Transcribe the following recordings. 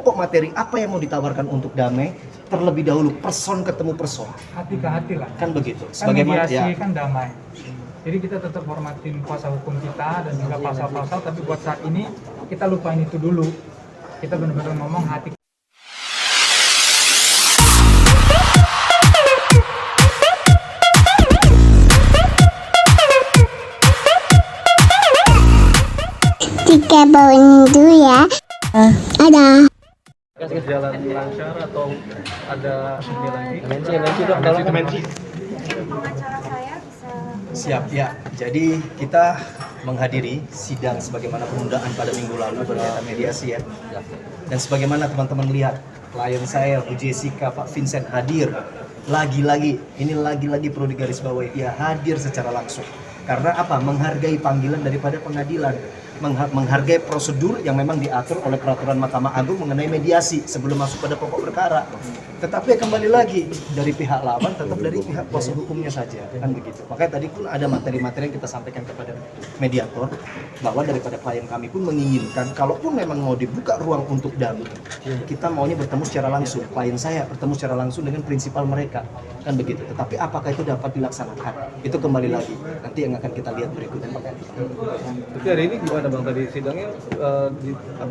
pokok materi apa yang mau ditawarkan untuk damai, terlebih dahulu person ketemu person. Hati ke hati lah. Kan begitu. Kan Sebagaimana mediasi ya. kan damai. Jadi kita tetap hormatin kuasa hukum kita dan juga pasal-pasal, tapi buat saat ini kita lupain itu dulu. Kita benar-benar ngomong hati. Tiga bawang dulu ya. Ada. Jalan lancar atau ada lagi? Pengacara saya bisa. Siap ya. Jadi kita menghadiri sidang sebagaimana penundaan pada minggu lalu berkaitan mediasi ya. Dan sebagaimana teman-teman lihat, klien saya Bu Jessica, Pak Vincent hadir. Ini lagi-lagi perlu digarisbawahi, dia hadir secara langsung. Karena apa? Menghargai panggilan daripada pengadilan. Menghargai prosedur yang memang diatur oleh peraturan Mahkamah Agung mengenai mediasi sebelum masuk pada pokok perkara. Tetapi kembali lagi dari pihak lawan tetap dari pihak kuasa hukumnya saja, kan begitu. Makanya tadi pun ada materi-materi yang kita sampaikan kepada mediator bahwa daripada klien kami pun menginginkan kalaupun memang mau dibuka ruang untuk damai, kita maunya bertemu secara langsung. Klien saya bertemu secara langsung dengan prinsipal mereka, kan begitu. Tetapi apakah itu dapat dilaksanakan? Itu kembali lagi nanti yang akan kita lihat berikutnya. Tapi hari ini gimana bang tadi sidangnya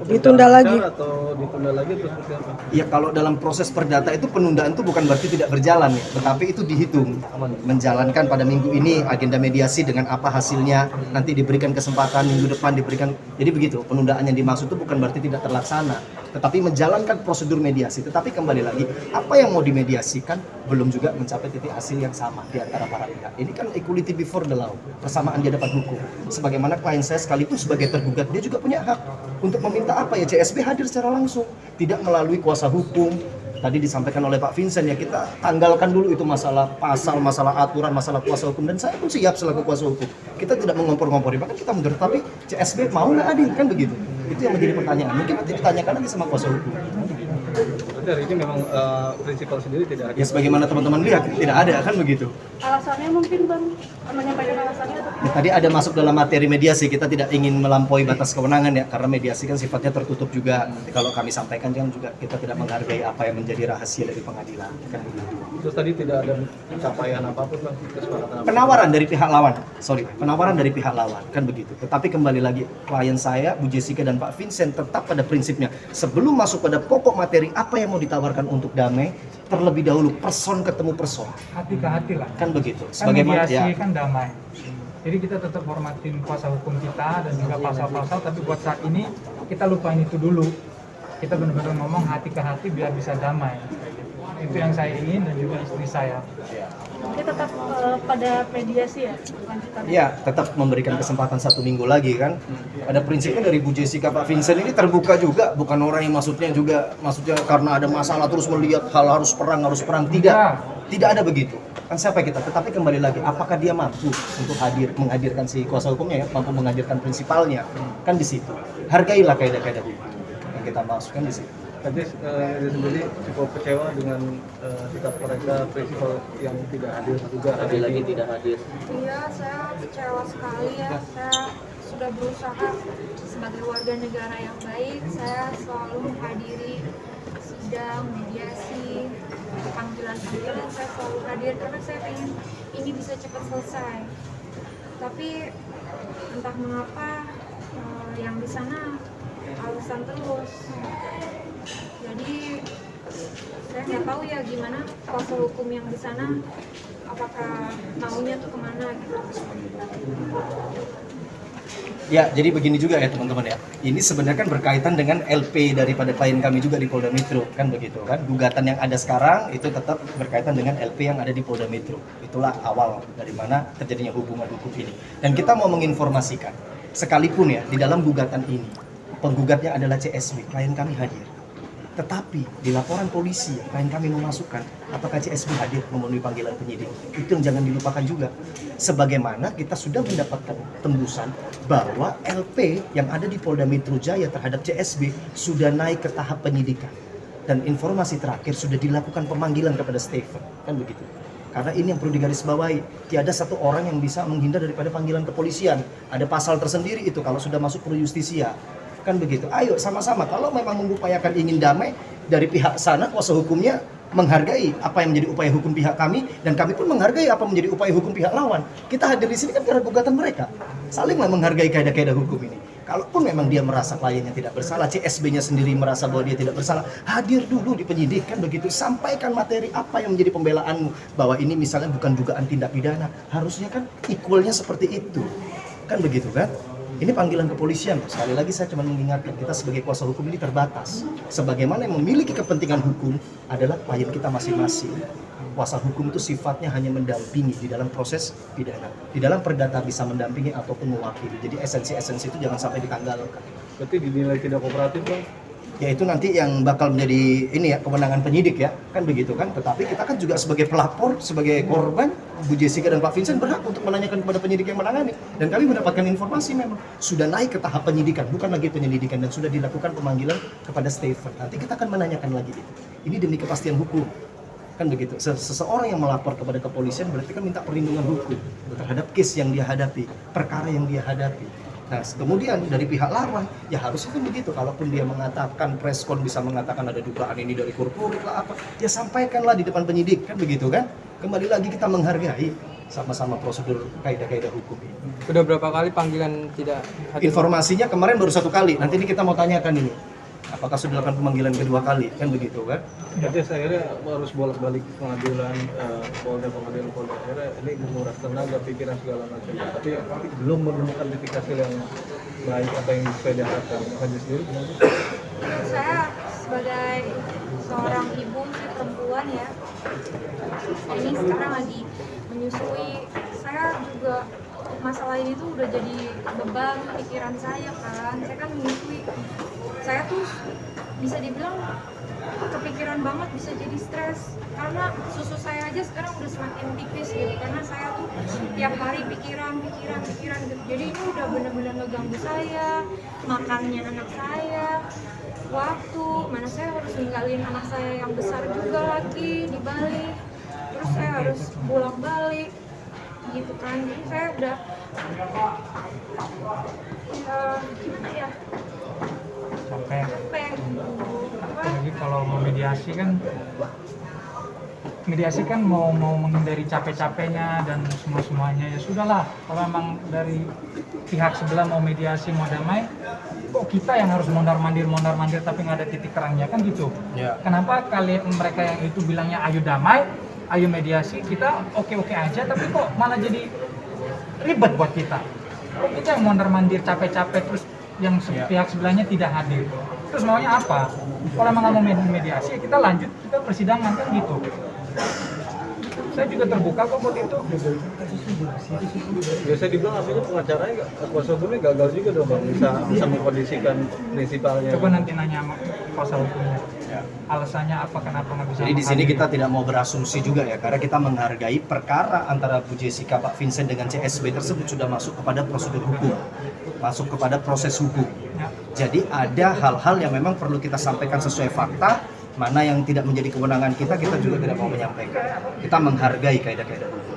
ditunda lagi atau ditunda lagi atau seperti apa? Ya kalau dalam proses perdata itu penundaan itu bukan berarti tidak berjalan ya, tetapi itu dihitung menjalankan pada minggu ini agenda mediasi dengan apa hasilnya, nanti diberikan kesempatan minggu depan diberikan. Jadi begitu, penundaan yang dimaksud itu bukan berarti tidak terlaksana, tetapi menjalankan prosedur mediasi. Tetapi kembali lagi, apa yang mau dimediasikan belum juga mencapai titik hasil yang sama di antara para pihak. Ini kan equality before the law, persamaan di hadapan hukum. Sebagaimana klien saya sekalipun sebagai tergugat, dia juga punya hak untuk meminta apa ya, CSB hadir secara langsung, tidak melalui kuasa hukum. Tadi disampaikan oleh Pak Vincent ya, kita tanggalkan dulu itu masalah pasal, masalah aturan, masalah kuasa hukum, dan saya pun siap selaku kuasa hukum. Kita tidak mengompor-ngompori, bahkan kita mundur, tapi CSB mau nggak hadir, kan begitu. Itu yang menjadi pertanyaan. Mungkin nanti ditanyakan lagi sama kuasa hukum. Berarti hari ini memang prinsipal sendiri tidak ada. Ya sebagaimana teman-teman lihat, tidak ada, kan begitu. Alasannya mungkin bang menyampaikan alasannya atau Ya, tadi ada masuk dalam materi mediasi, kita tidak ingin melampaui batas kewenangan ya, karena mediasi kan sifatnya tertutup juga. Nanti kalau kami sampaikan kan juga kita tidak menghargai apa yang menjadi rahasia dari pengadilan, kan begitu. Terus tadi tidak ada capaian apapun bang, kesepakatan apa? Penawaran dari pihak lawan, penawaran dari pihak lawan, kan begitu. Tetapi kembali lagi, klien saya, Bu Jessica dan Pak Vincent tetap pada prinsipnya, sebelum masuk pada pokok materi apa yang mau ditawarkan untuk damai, terlebih dahulu person ketemu person. Hati ke hati lah. Kan begitu. Kan mediasi kan damai. Jadi kita tetap hormatin kuasa hukum kita dan juga pasal-pasal, tapi buat saat ini kita lupain itu dulu. Kita benar-benar ngomong hati ke hati biar bisa damai. Itu yang saya ingin dan juga istri saya. Kita tetap pada mediasi ya lanjutannya. Iya, tetap memberikan kesempatan 1 minggu lagi kan. Pada prinsipnya dari Bu Jessica, Pak Vincent ini terbuka juga, bukan orang yang maksudnya karena ada masalah terus melihat hal harus perang, tidak ada begitu. Kan siapa kita? Tetapi kembali lagi, apakah dia mampu untuk menghadirkan si kuasa hukumnya ya, mampu menghadirkan prinsipalnya, kan di situ. Hargailah kaidah-kaidah hukum yang kita masukkan di situ. Tadi dia sendiri cukup kecewa dengan sikap mereka prinsipal yang tidak hadir juga. Lagi tidak hadir. Iya, saya kecewa sekali ya. Saya sudah berusaha sebagai warga negara yang baik. Saya selalu menghadiri sidang, mediasi, panggilan-panggilan. Saya selalu hadir karena saya ingin ini bisa cepat selesai. Tapi entah mengapa yang di sana alasan terus. Jadi saya nggak tahu ya gimana kuasa hukum yang di sana, apakah maunya tuh kemana gitu. Ya, jadi begini juga ya teman-teman ya. Ini sebenarnya kan berkaitan dengan LP daripada klien kami juga di Polda Metro, kan begitu kan. Gugatan yang ada sekarang itu tetap berkaitan dengan LP yang ada di Polda Metro. Itulah awal dari mana terjadinya hubungan hukum ini. Dan kita mau menginformasikan, sekalipun ya di dalam gugatan ini, penggugatnya adalah CSB, klien kami hadir. Tetapi di laporan polisi klien kami memasukkan apakah CSB hadir memenuhi panggilan penyidik. Itu yang jangan dilupakan juga. Sebagaimana kita sudah mendapatkan tembusan bahwa LP yang ada di Polda Metro Jaya terhadap CSB sudah naik ke tahap penyidikan. Dan informasi terakhir sudah dilakukan pemanggilan kepada Stephen, kan begitu. Karena ini yang perlu digarisbawahi, tiada satu orang yang bisa menghindar daripada panggilan kepolisian. Ada pasal tersendiri itu kalau sudah masuk pro justisia. kan begitu. Ayo sama-sama, kalau memang mengupayakan ingin damai, dari pihak sana kuasa hukumnya menghargai apa yang menjadi upaya hukum pihak kami, dan kami pun menghargai apa menjadi upaya hukum pihak lawan. Kita hadir di sini kan karena gugatan mereka. Salinglah menghargai kaidah-kaidah hukum ini. Kalaupun memang dia merasa kliennya tidak bersalah, CSB-nya sendiri merasa bahwa dia tidak bersalah, hadir dulu di penyidik, kan begitu. Sampaikan materi apa yang menjadi pembelaanmu, bahwa ini misalnya bukan dugaan tindak pidana. Harusnya kan equalnya seperti itu, kan begitu kan. Ini panggilan kepolisian. Sekali lagi saya cuma mengingatkan, kita sebagai kuasa hukum ini terbatas. Sebagaimana yang memiliki kepentingan hukum adalah klien kita masing-masing. Kuasa hukum itu sifatnya hanya mendampingi di dalam proses pidana. Di dalam perdata bisa mendampingi ataupun mewakili. Jadi esensi-esensi itu jangan sampai ditanggalkan. Berarti dinilai tidak kooperatif, Bang? Ya itu nanti yang bakal menjadi ini ya, kewenangan penyidik ya, kan begitu kan. Tetapi kita kan juga sebagai pelapor, sebagai korban, Bu Jessica dan Pak Vincent berhak untuk menanyakan kepada penyidik yang menangani. Dan kami mendapatkan informasi memang sudah naik ke tahap penyidikan, bukan lagi penyelidikan, dan sudah dilakukan pemanggilan kepada Stephen. Nanti kita akan menanyakan lagi itu. Ini demi kepastian hukum, kan begitu. Seseorang yang melapor kepada kepolisian berarti kan minta perlindungan hukum terhadap case yang dia hadapi, perkara yang dia hadapi. Nah, kemudian dari pihak lawan, ya harusnya kan begitu. Kalaupun dia mengatakan, preskon bisa mengatakan ada dugaan ini dari korporat lah apa, ya sampaikanlah di depan penyidik, kan begitu kan. Kembali lagi kita menghargai sama-sama prosedur kaidah-kaidah hukum ini. Udah berapa kali panggilan tidak hadir? Informasinya kemarin baru 1 kali, nanti ini kita mau tanyakan ini. Apakah sudah dilakukan pemanggilan kedua kali, kan begitu kan? Jadi akhirnya harus bolak-balik pengadilan, pengadilan Polda. Akhirnya ini menguras tenaga, pikiran segala macam. Tapi belum menemukan titik hasil yang baik apa yang sesuai diharapkan. Haji sendiri gimana? Saya sebagai seorang ibu si perempuan ya, ini sekarang lagi menyusui. Saya juga masalah ini tuh udah jadi beban pikiran saya kan. Saya kan menyusui. Saya tuh bisa dibilang kepikiran banget, bisa jadi stres karena susu saya aja sekarang udah semakin tipis gitu, karena saya tuh tiap hari pikiran gitu. Jadi ini udah bener-bener ngeganggu saya, makannya anak saya, waktu mana saya harus ninggalin anak saya yang besar juga lagi di Bali, terus saya harus pulang balik gitu kan. Jadi saya udah gimana ya, Capek. Apa? Apalagi kalau mau mediasi kan mau menghindari capek-capeknya dan semuanya, ya sudahlah. Kalau emang dari pihak sebelah mau mediasi, mau damai, kok kita yang harus mondar-mandir tapi nggak ada titik terangnya, kan gitu. Ya. Kenapa kalian mereka yang itu bilangnya ayo damai, ayo mediasi, kita oke-oke aja, tapi kok malah jadi ribet buat kita. Kok kita yang mondar-mandir capek-capek, terus yang pihak sebelahnya tidak hadir. Terus maunya apa? Kalau emang nggak mau mediasi, ya kita lanjut, kita persidangan, kan gitu. Saya juga terbuka kok buat itu. Biasa dibilang artinya pengacaranya kuasa hukumnya gagal juga dong, Bang. Bisa mengkondisikan prinsipalnya. Coba nanti nanya sama kuasa hukumnya. Alasannya apa, kenapa nggak bisa? Jadi di sini kita tidak mau berasumsi juga ya, karena kita menghargai perkara antara Bu Jessica, Pak Vincent dengan CSB tersebut sudah masuk kepada prosedur hukum, masuk kepada proses hukum. Ya. Jadi ada hal-hal yang memang perlu kita sampaikan sesuai fakta, mana yang tidak menjadi kewenangan kita juga tidak mau menyampaikan. Kita menghargai kaidah-kaidah hukum.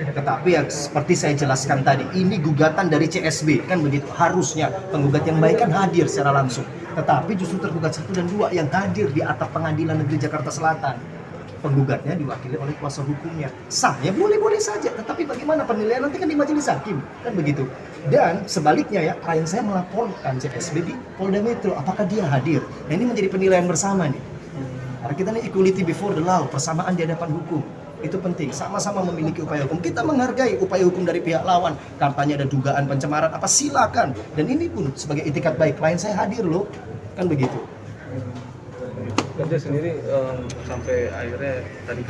Tetapi yang seperti saya jelaskan tadi, ini gugatan dari CSB, kan begitu. Harusnya penggugat yang baik kan hadir secara langsung. Tetapi justru tergugat 1 dan 2 yang hadir di atap Pengadilan Negeri Jakarta Selatan. Penggugatnya diwakili oleh kuasa hukumnya. Sah ya, boleh-boleh saja. Tetapi bagaimana penilaian nanti kan di majelis hakim, kan begitu. Dan sebaliknya ya, klien saya melaporkan CSB di Polda Metro. Apakah dia hadir? Nah ini menjadi penilaian bersama nih. Karena kita nih equality before the law, persamaan di hadapan hukum. Itu penting, sama-sama memiliki upaya hukum. Kita menghargai upaya hukum dari pihak lawan. Kampanye ada dugaan pencemaran, apa silakan. Dan ini pun sebagai itikat baik, klien saya hadir loh, kan begitu. Kerja sendiri sampai akhirnya tadi